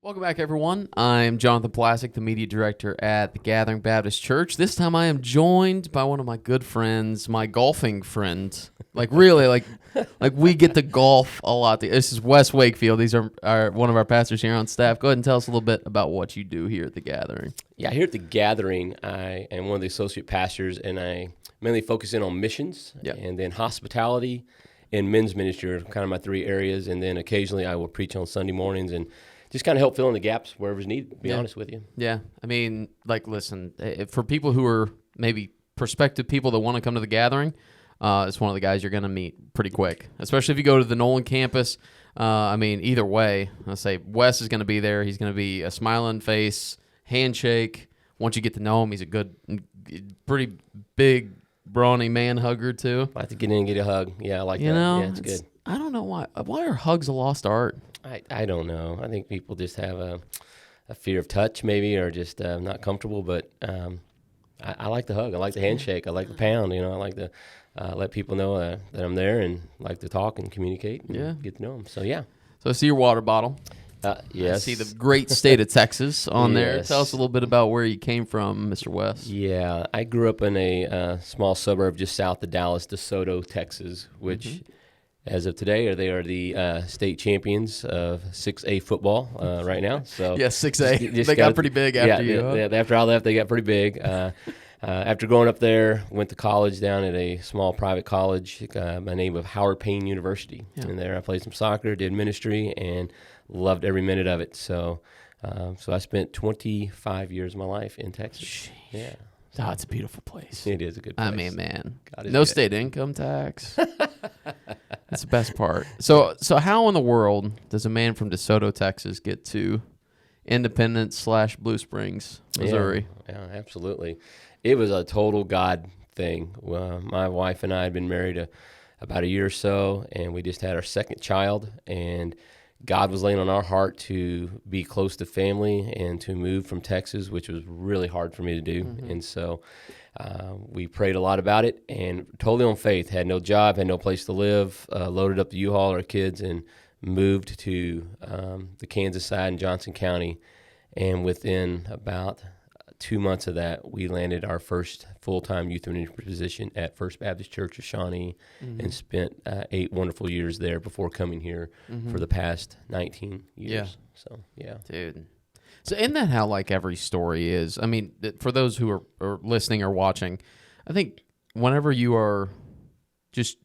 Welcome back, everyone. I'm Jonathan Plassick, the media director at the Gathering Baptist Church. This time I am joined by one of my good friends, my golfing friend. Like, really, like we get to golf a lot. This is Wes Wakefield. These are one of our pastors here on staff. Go ahead and tell us a little bit about what you do here at the Gathering. Yeah, here at the Gathering, I am one of the associate pastors, and I mainly focus in on missions and then hospitality and men's ministry are kind of my three areas. And then occasionally I will preach on Sunday mornings and just kind of help fill in the gaps wherever's needed, to be honest with you. Yeah. I mean, like, listen, for people who are maybe prospective people that want to come to the Gathering, it's one of the guys you're going to meet pretty quick, especially if you go to the Nolan campus. I mean, either way, I'll say Wes is going to be there. He's going to be a smiling face, handshake. Once you get to know him, he's a good, pretty big, brawny man hugger, too. I like to get in and get a hug. Yeah, I like that. Yeah, it's good. I don't know why. Why are hugs a lost art? I don't know. I think people just have a fear of touch maybe or just not comfortable, but I like the hug. I like the handshake. I like the pound. I like to let people know that I'm there and like to talk and communicate and get to know them. So, yeah. So I see your water bottle. Yes. I see the great state of Texas on there. Yes. Tell us a little bit about where you came from, Mr. West. Yeah. I grew up in a small suburb just south of Dallas, DeSoto, Texas, which as of today, they are the state champions of 6A football right now. So yeah, 6A. They got pretty big after you. After I left, they got pretty big. After growing up there, went to college down at a small private college by the name of Howard Payne University. Yeah. And there I played some soccer, did ministry, and loved every minute of it. So I spent 25 years of my life in Texas. Jeez. Yeah. Oh, it's a beautiful place. It is a good place. I mean, man, no state income tax. That's the best part. So how in the world does a man from DeSoto, Texas, get to Independence/Blue Springs, Missouri? Yeah, absolutely. It was a total God thing. My wife and I had been married about a year or so, and we just had our second child, and God was laying on our heart to be close to family and to move from Texas, which was really hard for me to do. Mm-hmm. And so we prayed a lot about it and totally on faith. Had no job, had no place to live, loaded up the U-Haul, our kids, and moved to the Kansas side in Johnson County. And within about 2 months of that, we landed our first full-time youth ministry position at First Baptist Church of Shawnee and spent 8 wonderful years there before coming here for the past 19 years. Yeah. So, yeah. Dude. So isn't that how, like, every story is? I mean, for those who are listening or watching, I think whenever you are just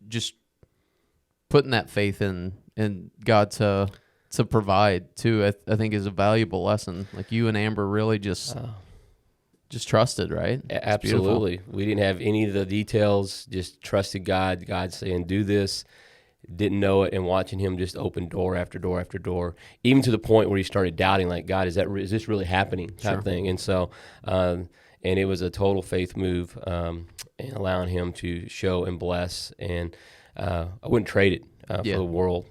putting that faith in God to provide, too, I think is a valuable lesson. Like, you and Amber really just trusted, right? Absolutely. We didn't have any of the details, just trusted God. God saying, do this, didn't know it, and watching him just open door after door after door, even to the point where he started doubting, like, God, is this really happening type thing? And so, and it was a total faith move and allowing him to show and bless. And I wouldn't trade it for the world,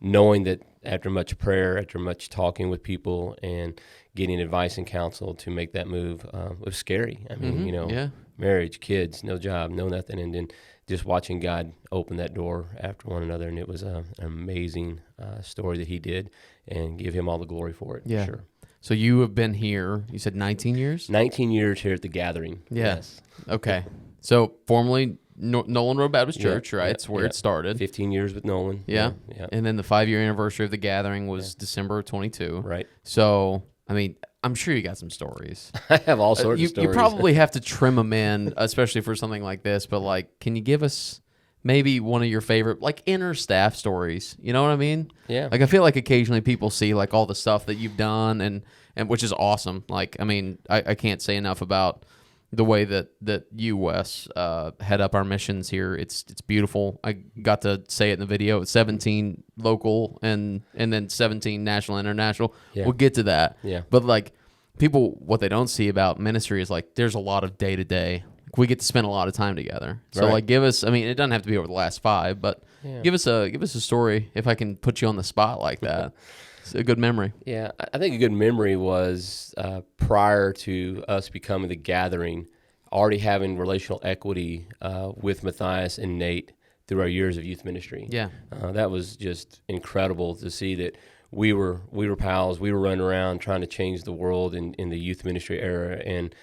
knowing that after much prayer, after much talking with people and getting advice and counsel to make that move, it was scary. I mean, marriage, kids, no job, no nothing, and then just watching God open that door after one another, and it was an amazing story that he did, and give him all the glory for it. Yeah. For sure. So you have been here, you said 19 years? 19 years here at the Gathering. Yeah. Yes. Okay. So formerly Nolan Road Baptist Church, right? It's where it started. 15 years with Nolan. Yeah. And then the 5-year anniversary of the Gathering was December of 22. Right. So, I mean, I'm sure you got some stories. I have all sorts of stories. You probably have to trim them in, especially for something like this. But, like, can you give us maybe one of your favorite, like, inner staff stories? You know what I mean? Yeah. Like, I feel like occasionally people see, like, all the stuff that you've done, and which is awesome. Like, I mean, I can't say enough about the way that you, Wes, head up our missions here. It's beautiful. I got to say it in the video. It's 17 local and then 17 national and international. Yeah. We'll get to that. Yeah. But, like, people, what they don't see about ministry is, like, there's a lot of day-to-day. We get to spend a lot of time together. So, like, give us, I mean, it doesn't have to be over the last 5, but give us a story, if I can put you on the spot like that. It's a good memory. Yeah, I think a good memory was prior to us becoming the Gathering, already having relational equity with Matthias and Nate through our years of youth ministry. Yeah. That was just incredible to see that we were pals. We were running around trying to change the world in the youth ministry era, and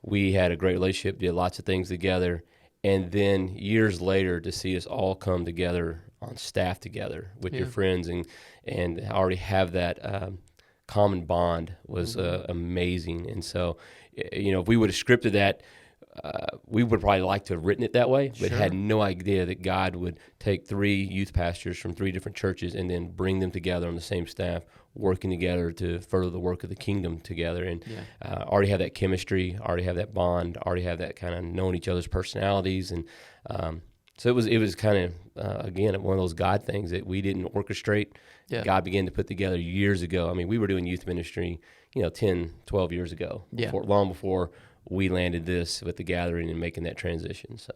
we had a great relationship, did lots of things together. And then years later, to see us all come together on staff together with your friends and already have that common bond was amazing. And so, if we would have scripted that, we would probably like to have written it that way, but had no idea that God would take 3 youth pastors from 3 different churches and then bring them together on the same staff, working together to further the work of the kingdom together. And already have that chemistry, already have that bond, already have that kind of knowing each other's personalities. And so it was kind of, again, one of those God things that we didn't orchestrate. God began to put together years ago. I mean, we were doing youth ministry, 10, 12 years ago, long before we landed this with the gathering and making that transition. So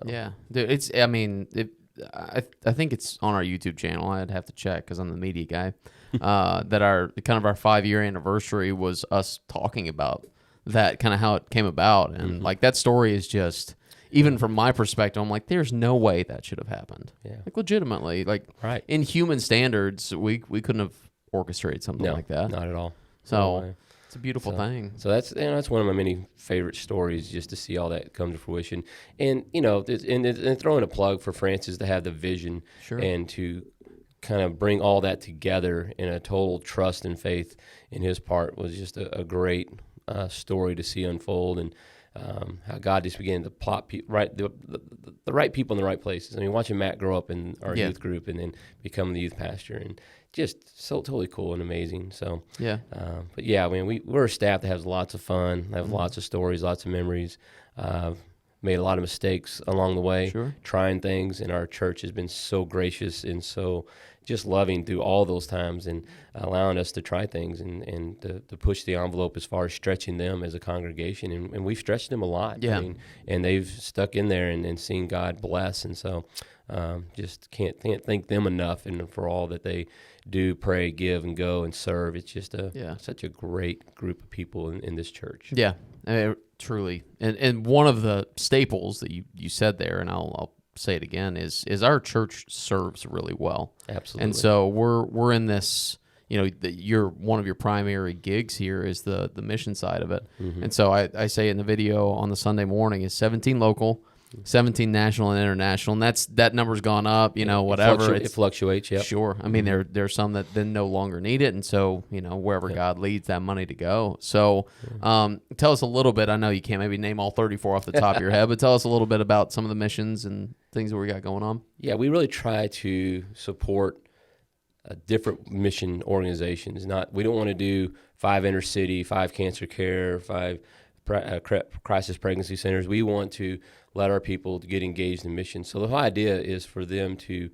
dude, I think it's on our YouTube channel. I'd have to check because I'm the media guy. That our 5-year anniversary was us talking about that, kind of how it came about, and like that story is just, even from my perspective, I'm like, there's no way that should have happened. Like legitimately, like in human standards, we couldn't have orchestrated something like that. Not at all. So. It's a beautiful thing. So that's one of my many favorite stories, just to see all that come to fruition. And and throwing a plug for Francis to have the vision and to kind of bring all that together in a total trust and faith in his part was just a great story to see unfold, and how God just began to plot the right people in the right places. I mean, watching Matt grow up in our youth group and then become the youth pastor, and just so totally cool and amazing. So but I mean, we're a staff that has lots of fun, have lots of stories, lots of memories. Made a lot of mistakes along the way, trying things, and our church has been so gracious and so just loving through all those times, and allowing us to try things and to push the envelope as far as stretching them as a congregation. And we've stretched them a lot. I mean, and they've stuck in there and seen God bless. And so just can't thank them enough, and for all that they do, pray, give, and go and serve. It's just such a great group of people in this church. Yeah, I mean, truly. And one of the staples that you said there, and I'll say it again, is our church serves really well. Absolutely. And so we're in this, one of your primary gigs here is the mission side of it. And so I say in the video on the Sunday morning is 17 local, 17 national and international, and that number's gone up, whatever. It fluctuates, yeah. Sure. I mean, there's some that then no longer need it, and so, wherever God leads that money to go. So tell us a little bit. I know you can't maybe name all 34 off the top of your head, but tell us a little bit about some of the missions and things that we got going on. Yeah, we really try to support different mission organizations. We don't want to do 5 inner city, 5 cancer care, 5 crisis pregnancy centers. We want to let our people get engaged in mission. So the whole idea is for them to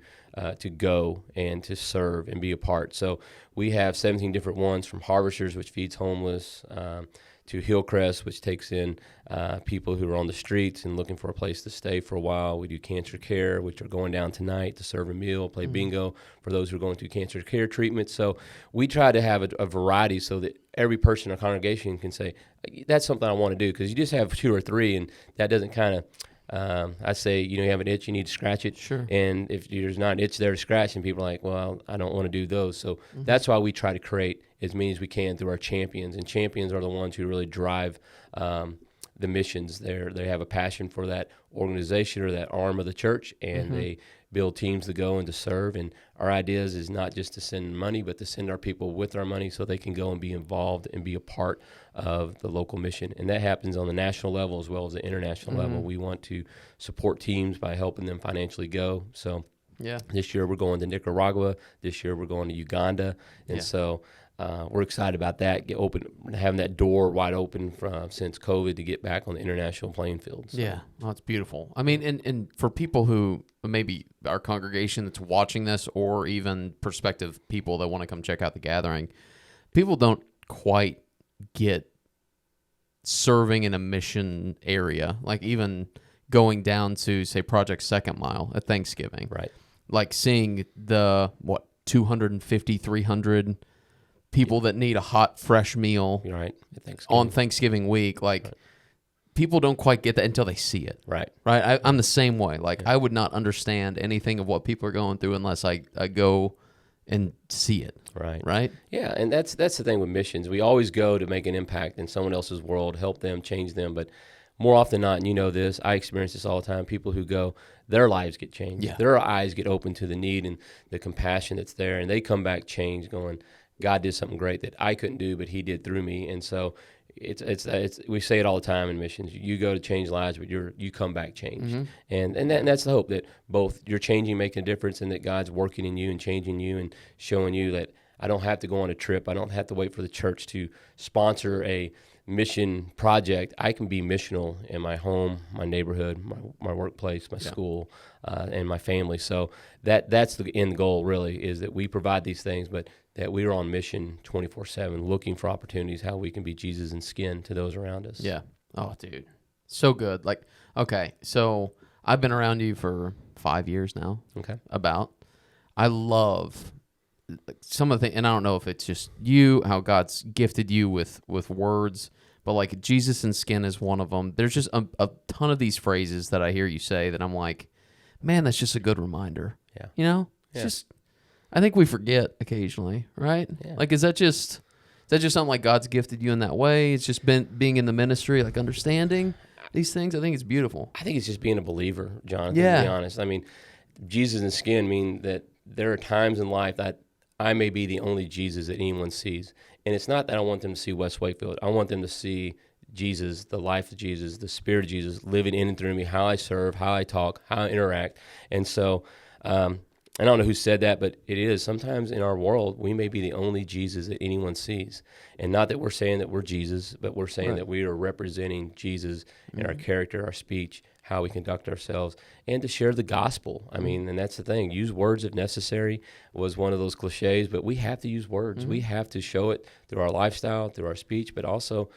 go and to serve and be a part. So we have 17 different ones, from Harvesters, which feeds homeless, to Hillcrest, which takes in people who are on the streets and looking for a place to stay for a while. We do Cancer Care, which are going down tonight to serve a meal, play bingo for those who are going through cancer care treatment. So we try to have a variety so that every person in our congregation can say, that's something I want to do, because you just have 2 or 3, and that doesn't kind of I say, you have an itch, you need to scratch it. Sure. And if there's not an itch there to scratch, and people are like, well, I don't want to do those. So that's why we try to create as many as we can through our champions. And champions are the ones who really drive the missions. They have a passion for that organization or that arm of the church, and they build teams to go and to serve. And our idea is not just to send money, but to send our people with our money so they can go and be involved and be a part of the local mission. And that happens on the national level as well as the international level. We want to support teams by helping them financially go. So this year we're going to Nicaragua. This year we're going to Uganda. And so we're excited about that, having that door wide open since COVID to get back on the international playing field. So. Yeah, well, it's beautiful. I mean, and for people who maybe our congregation that's watching this, or even prospective people that want to come check out the gathering, people don't quite get serving in a mission area, like even going down to, say, Project Second Mile at Thanksgiving. Right. Like seeing the, 250, 300 people that need a hot, fresh meal on Thanksgiving week. Like, people don't quite get that until they see it. Right. I'm the same way. Like, I would not understand anything of what people are going through unless I go and see it. Right. Right? Yeah, and that's the thing with missions. We always go to make an impact in someone else's world, help them, change them, but more often than not, and you know this, I experience this all the time, people who go, their lives get changed. Yeah. Their eyes get open to the need and the compassion that's there, and they come back changed, going, God did something great that I couldn't do, but he did through me. And so it's we say it all the time in missions. You go to change lives, but you come back changed. And that's the hope, that both you're changing, making a difference, and that God's working in you and changing you and showing you that I don't have to go on a trip. I don't have to wait for the church to sponsor a mission project. I can be missional in my home, my neighborhood, my workplace, my school, and my family. So that's the end goal, really, is that we provide these things, but that we are on mission 24/7, looking for opportunities how we can be Jesus in skin to those around us. Yeah. Oh, dude. So good. Like, okay, so I've been around you for 5 years now. Okay. I love some of the things, and I don't know if it's just you, how God's gifted you with words, but like Jesus in skin is one of them. There's just a ton of these phrases that I hear you say that I'm like, man, that's just a good reminder. Yeah. You know? It's just, I think we forget occasionally, right? Yeah. Like, is that just something like God's gifted you in that way? It's just being in the ministry, like understanding these things. I think it's beautiful. I think it's just being a believer, Jonathan, Yeah. to be honest. I mean, Jesus in skin mean that there are times in life that I may be the only Jesus that anyone sees. And it's not that I want them to see West Wakefield. I want them to see Jesus, the life of Jesus, the Spirit of Jesus living in and through me, how I serve, how I talk, how I interact. And so I don't know who said that, but it is. Sometimes in our world, we may be the only Jesus that anyone sees. And not that we're saying that we're Jesus, but we're saying that we are representing Jesus in our character, our speech, how we conduct ourselves, and to share the gospel. I mean, and that's the thing. Use words if necessary was one of those cliches, but we have to use words. We have to show it through our lifestyle, through our speech, but also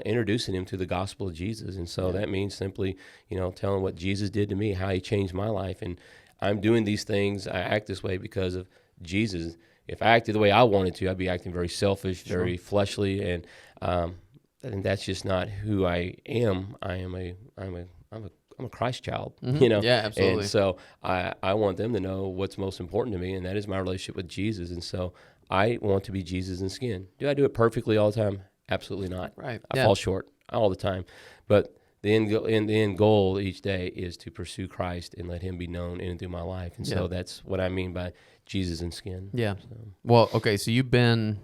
introducing him to the gospel of Jesus. And so that means simply, telling what Jesus did to me, how he changed my life. And I'm doing these things, I act this way because of Jesus. If I acted the way I wanted to, I'd be acting very selfish, very fleshly, and that's just not who I am. I'm a Christ child, Yeah, absolutely. And so I want them to know what's most important to me, and that is my relationship with Jesus. And so I want to be Jesus in skin. Do I do it perfectly all the time? Absolutely not. Right. I fall short all the time. But the end goal each day is to pursue Christ and let him be known in and through my life. And so that's what I mean by Jesus in skin. Yeah. So. Well, okay, so you've been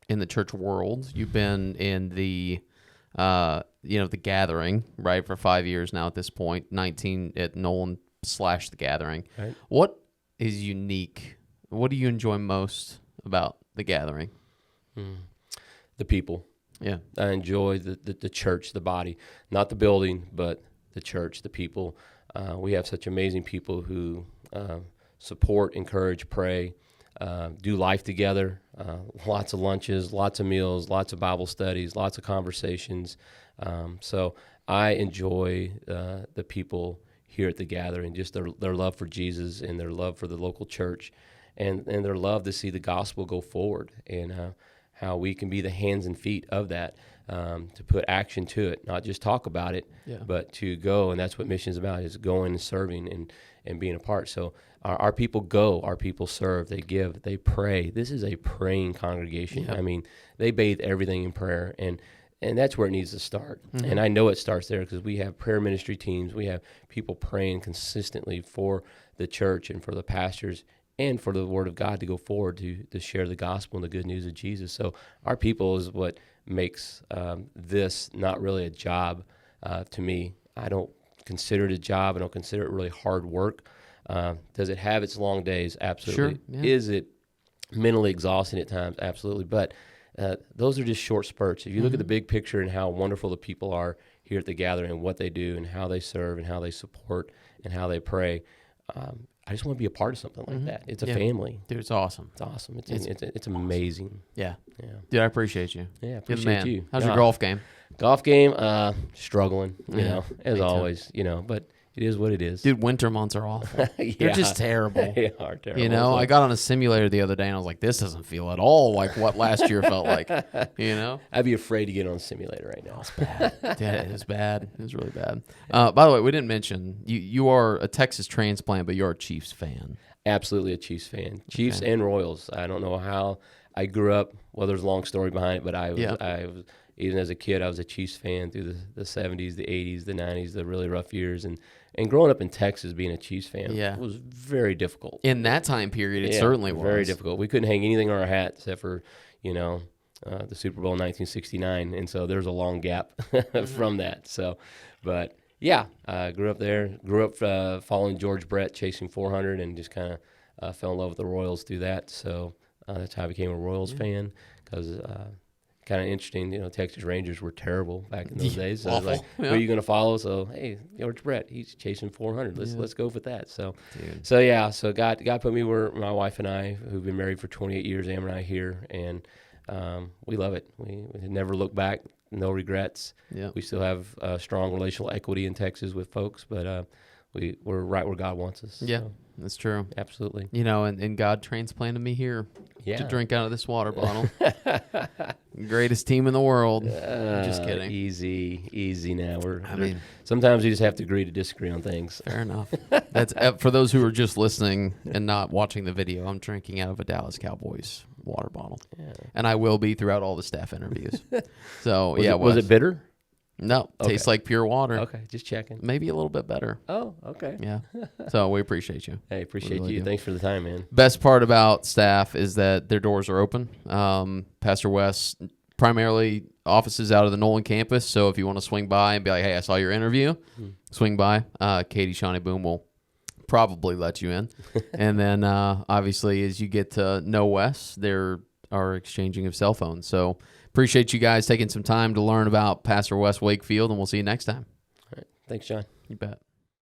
in the church world. You've been in the the gathering, right, for 5 years now at this point, 19 at Nolan / the gathering. Right. What is unique? What do you enjoy most about the gathering? The people. Yeah. I enjoy the church, the body, not the building, but the church, the people. We have such amazing people who support, encourage, pray, do life together, lots of lunches, lots of meals, lots of Bible studies, lots of conversations. So I enjoy the people here at the gathering, just their love for Jesus and their love for the local church, and their love to see the gospel go forward, and how we can be the hands and feet of that, to put action to it, not just talk about it, but to go. And that's what mission is about, is going and serving and being a part. So our people go, our people serve, they give, they pray. This is a praying congregation. I mean, they bathe everything in prayer, and that's where it needs to start. And I know it starts there because we have prayer ministry teams. We have people praying consistently for the church and for the pastors and for the word of God to go forward to share the gospel and the good news of Jesus. So our people is what makes this not really a job to me. I don't consider it a job. I don't consider it really hard work. Does it have its long days? Absolutely. Sure, yeah. Is it mentally exhausting at times? Absolutely. But those are just short spurts. If you look at the big picture and how wonderful the people are here at the gathering and what they do and how they serve and how they support and how they pray, I just want to be a part of something like that. It's a family. Dude, it's awesome. It's awesome. It's amazing. Yeah. Yeah. Dude, I appreciate you. Yeah, You're the appreciate man. you. How's your golf game? Golf game, struggling, as me too. always, but it is what it is. Dude, winter months are awful. Yeah. They're just terrible. They are terrible. So I got on a simulator the other day, and I was like, this doesn't feel at all like what last year felt like, I'd be afraid to get on a simulator right now. It's bad. Yeah, it was bad. It was really bad. By the way, we didn't mention, you are a Texas transplant, but you're a Chiefs fan. Absolutely a Chiefs fan. Chiefs and Royals. I don't know how I grew up. Well, there's a long story behind it, but I was even as a kid, I was a Chiefs fan through the 70s, the 80s, the 90s, the really rough years. And growing up in Texas, being a Chiefs fan was very difficult. In that time period, it certainly was. Very difficult. We couldn't hang anything on our hat except for, the Super Bowl in 1969. And so there's a long gap from that. So, but yeah, grew up there, following George Brett, chasing 400, and just kind of fell in love with the Royals through that. So that's how I became a Royals fan, because kind of interesting, Texas Rangers were terrible back in those days. So I was like, who are you going to follow? So, hey, George Brett, he's chasing 400. Let's go with that. So, so God put me where my wife and I, who've been married for 28 years, Am and I here, and we love it. We never look back, no regrets. Yeah. We still have strong relational equity in Texas with folks, but we're right where God wants us. Yeah, so. that's true. Absolutely. And God transplanted me here to drink out of this water bottle. Greatest team in the world. Just kidding. Easy now. Sometimes you just have to agree to disagree on things. Fair enough. That's for those who are just listening and not watching the video. I'm drinking out of a Dallas Cowboys water bottle, and I will be throughout all the staff interviews. So was it bitter? No, tastes like pure water. Okay, just checking. Maybe a little bit better. Oh, okay. Yeah. So we appreciate you. Hey, appreciate you. Thanks for the time, man. Best part about staff is that their doors are open. Pastor West, primarily offices out of the Nolan campus. So if you want to swing by and be like, hey, I saw your interview, swing by. Katie Shawnee Boom will probably let you in. And then obviously as you get to know Wes, there are exchanging of cell phones. So appreciate you guys taking some time to learn about Pastor Wes Wakefield, and we'll see you next time. All right. Thanks, John. You bet.